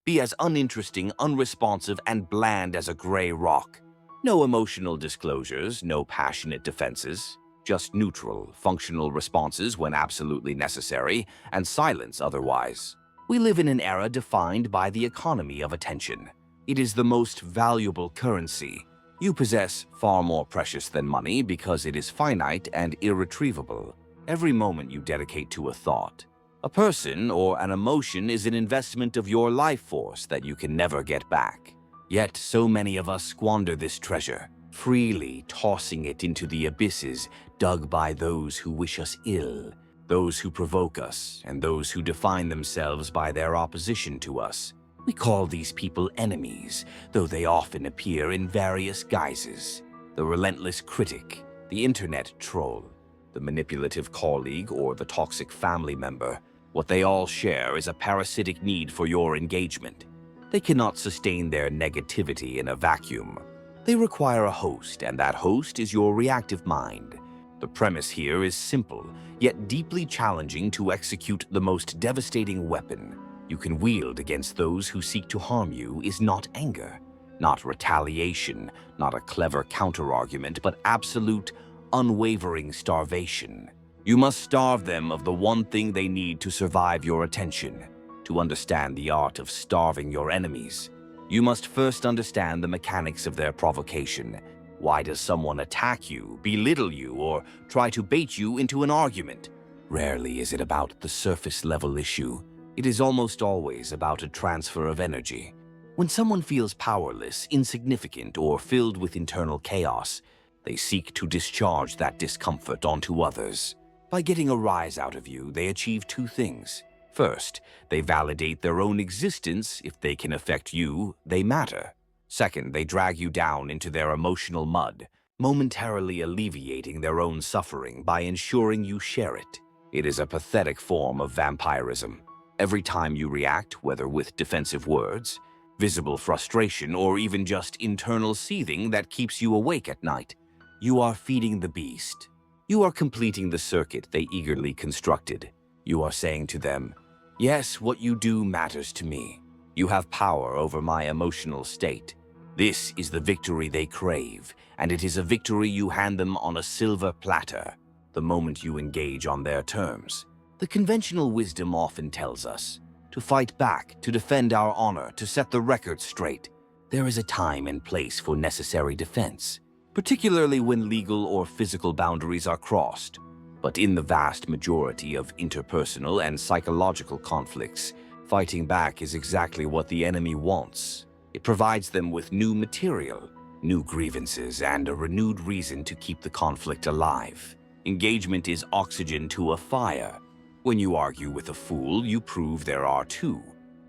Be as uninteresting, unresponsive, and bland as a gray rock. No emotional disclosures, no passionate defenses. Just neutral, functional responses when absolutely necessary, and silence otherwise. We live in an era defined by the economy of attention. It is the most valuable currency. You possess far more precious than money because it is finite and irretrievable. Every moment you dedicate to a thought, a person, or an emotion is an investment of your life force that you can never get back. Yet so many of us squander this treasure, freely tossing it into the abysses dug by those who wish us ill, those who provoke us, and those who define themselves by their opposition to us. We call these people enemies, though they often appear in various guises. The relentless critic, the internet troll, the manipulative colleague, or the toxic family member. What they all share is a parasitic need for your engagement. They cannot sustain their negativity in a vacuum. They require a host, and that host is your reactive mind. The premise here is simple, yet deeply challenging to execute. The most devastating weapon you can wield against those who seek to harm you is not anger, not retaliation, not a clever counterargument, but absolute, unwavering starvation. You must starve them of the one thing they need to survive your attention. To understand the art of starving your enemies, you must first understand the mechanics of their provocation. Why does someone attack you, belittle you, or try to bait you into an argument? Rarely is it about the surface-level issue. It is almost always about a transfer of energy. When someone feels powerless, insignificant, or filled with internal chaos, they seek to discharge that discomfort onto others. By getting a rise out of you, they achieve two things. First, they validate their own existence. If they can affect you, they matter. Second, they drag you down into their emotional mud, momentarily alleviating their own suffering by ensuring you share it. It is a pathetic form of vampirism. Every time you react, whether with defensive words, visible frustration, or even just internal seething that keeps you awake at night, you are feeding the beast. You are completing the circuit they eagerly constructed. You are saying to them, "Yes, what you do matters to me. You have power over my emotional state." This is the victory they crave, and it is a victory you hand them on a silver platter, the moment you engage on their terms. The conventional wisdom often tells us to fight back, to defend our honor, to set the record straight. There is a time and place for necessary defense, particularly when legal or physical boundaries are crossed. But in the vast majority of interpersonal and psychological conflicts, fighting back is exactly what the enemy wants. It provides them with new material, new grievances, and a renewed reason to keep the conflict alive. Engagement is oxygen to a fire. When you argue with a fool, you prove there are two.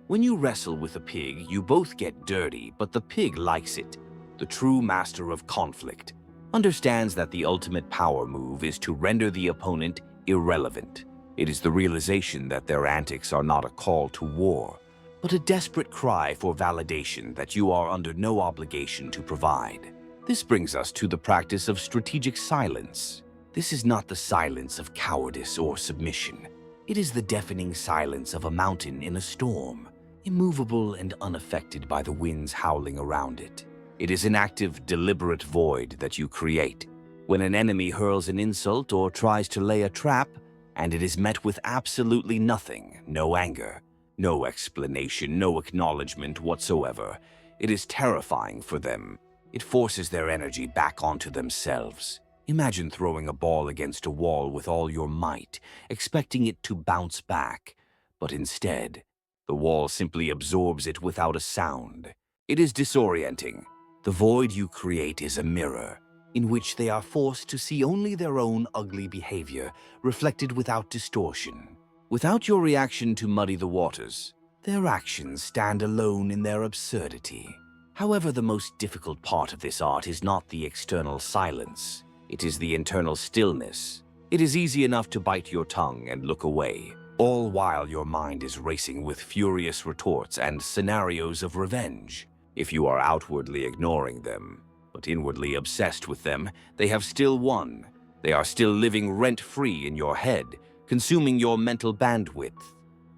When you wrestle with a pig, you both get dirty, but the pig likes it. The true master of conflict understands that the ultimate power move is to render the opponent irrelevant. It is the realization that their antics are not a call to war, but a desperate cry for validation that you are under no obligation to provide. This brings us to the practice of strategic silence. This is not the silence of cowardice or submission. It is the deafening silence of a mountain in a storm, immovable and unaffected by the winds howling around it. It is an active, deliberate void that you create. When an enemy hurls an insult or tries to lay a trap, and it is met with absolutely nothing, no anger, no explanation, no acknowledgement whatsoever, it is terrifying for them. It forces their energy back onto themselves. Imagine throwing a ball against a wall with all your might, expecting it to bounce back, but instead, the wall simply absorbs it without a sound. It is disorienting. The void you create is a mirror, in which they are forced to see only their own ugly behavior, reflected without distortion. Without your reaction to muddy the waters, their actions stand alone in their absurdity. However, the most difficult part of this art is not the external silence. It is the internal stillness. It is easy enough to bite your tongue and look away, all while your mind is racing with furious retorts and scenarios of revenge. If you are outwardly ignoring them, but inwardly obsessed with them, they have still won. They are still living rent-free in your head, consuming your mental bandwidth.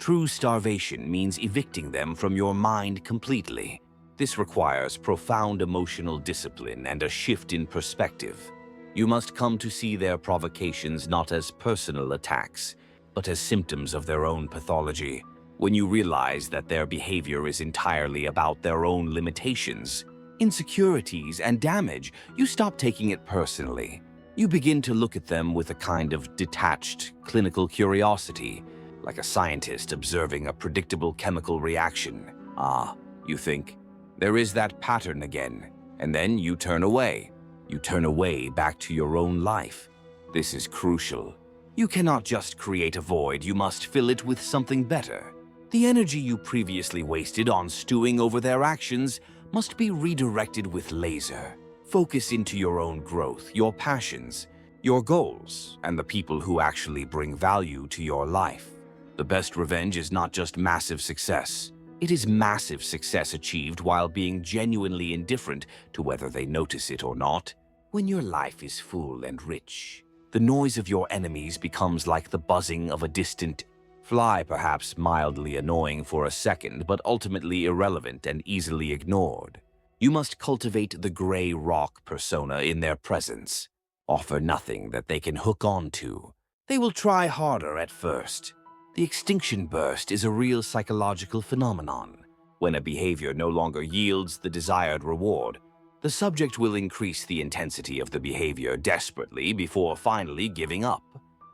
True starvation means evicting them from your mind completely. This requires profound emotional discipline and a shift in perspective. You must come to see their provocations not as personal attacks, but as symptoms of their own pathology. When you realize that their behavior is entirely about their own limitations, insecurities, and damage, you stop taking it personally. You begin to look at them with a kind of detached, clinical curiosity, like a scientist observing a predictable chemical reaction. Ah, you think, there is that pattern again, and then you turn away. You turn away back to your own life. This is crucial. You cannot just create a void, you must fill it with something better. The energy you previously wasted on stewing over their actions must be redirected with laser. Focus into your own growth, your passions, your goals, and the people who actually bring value to your life. The best revenge is not just massive success. It is massive success achieved while being genuinely indifferent to whether they notice it or not. When your life is full and rich, the noise of your enemies becomes like the buzzing of a distant fly, perhaps mildly annoying for a second, but ultimately irrelevant and easily ignored. You must cultivate the gray rock persona in their presence. Offer nothing that they can hook on to. They will try harder at first. The extinction burst is a real psychological phenomenon. When a behavior no longer yields the desired reward, the subject will increase the intensity of the behavior desperately before finally giving up.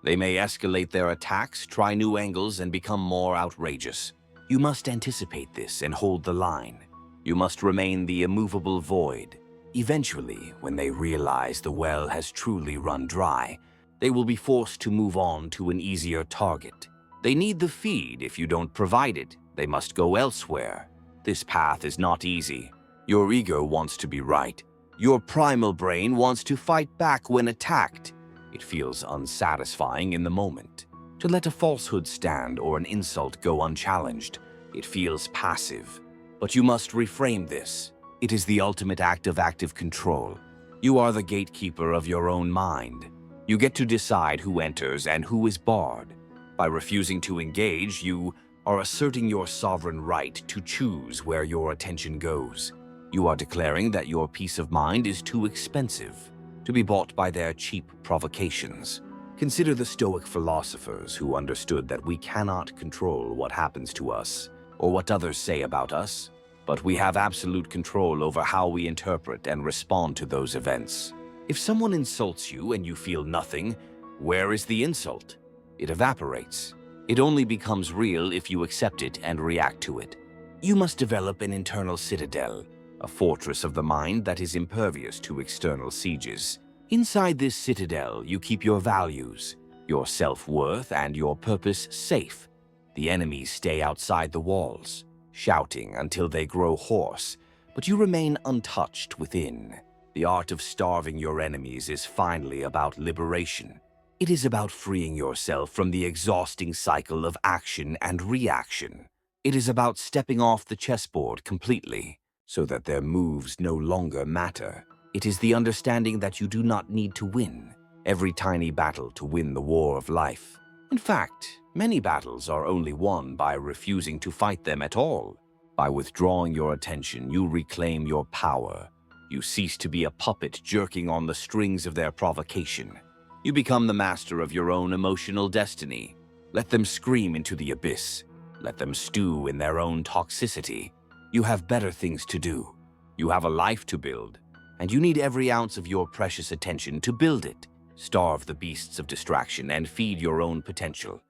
They may escalate their attacks, try new angles, and become more outrageous. You must anticipate this and hold the line. You must remain the immovable void. Eventually, when they realize the well has truly run dry, they will be forced to move on to an easier target. They need the feed. If you don't provide it, they must go elsewhere. This path is not easy. Your ego wants to be right. Your primal brain wants to fight back when attacked. It feels unsatisfying in the moment. To let a falsehood stand or an insult go unchallenged, it feels passive. But you must reframe this. It is the ultimate act of active control. You are the gatekeeper of your own mind. You get to decide who enters and who is barred. By refusing to engage, you are asserting your sovereign right to choose where your attention goes. You are declaring that your peace of mind is too expensive to be bought by their cheap provocations. Consider the Stoic philosophers who understood that we cannot control what happens to us or what others say about us, but we have absolute control over how we interpret and respond to those events. If someone insults you and you feel nothing, where is the insult? It evaporates. It only becomes real if you accept it and react to it. You must develop an internal citadel, a fortress of the mind that is impervious to external sieges. Inside this citadel, you keep your values, your self-worth, and your purpose safe. The enemies stay outside the walls, shouting until they grow hoarse, but you remain untouched within. The art of starving your enemies is finally about liberation. It is about freeing yourself from the exhausting cycle of action and reaction. It is about stepping off the chessboard completely, so that their moves no longer matter. It is the understanding that you do not need to win every tiny battle to win the war of life. In fact, many battles are only won by refusing to fight them at all. By withdrawing your attention, you reclaim your power. You cease to be a puppet jerking on the strings of their provocation. You become the master of your own emotional destiny. Let them scream into the abyss. Let them stew in their own toxicity. You have better things to do. You have a life to build, and you need every ounce of your precious attention to build it. Starve the beasts of distraction and feed your own potential.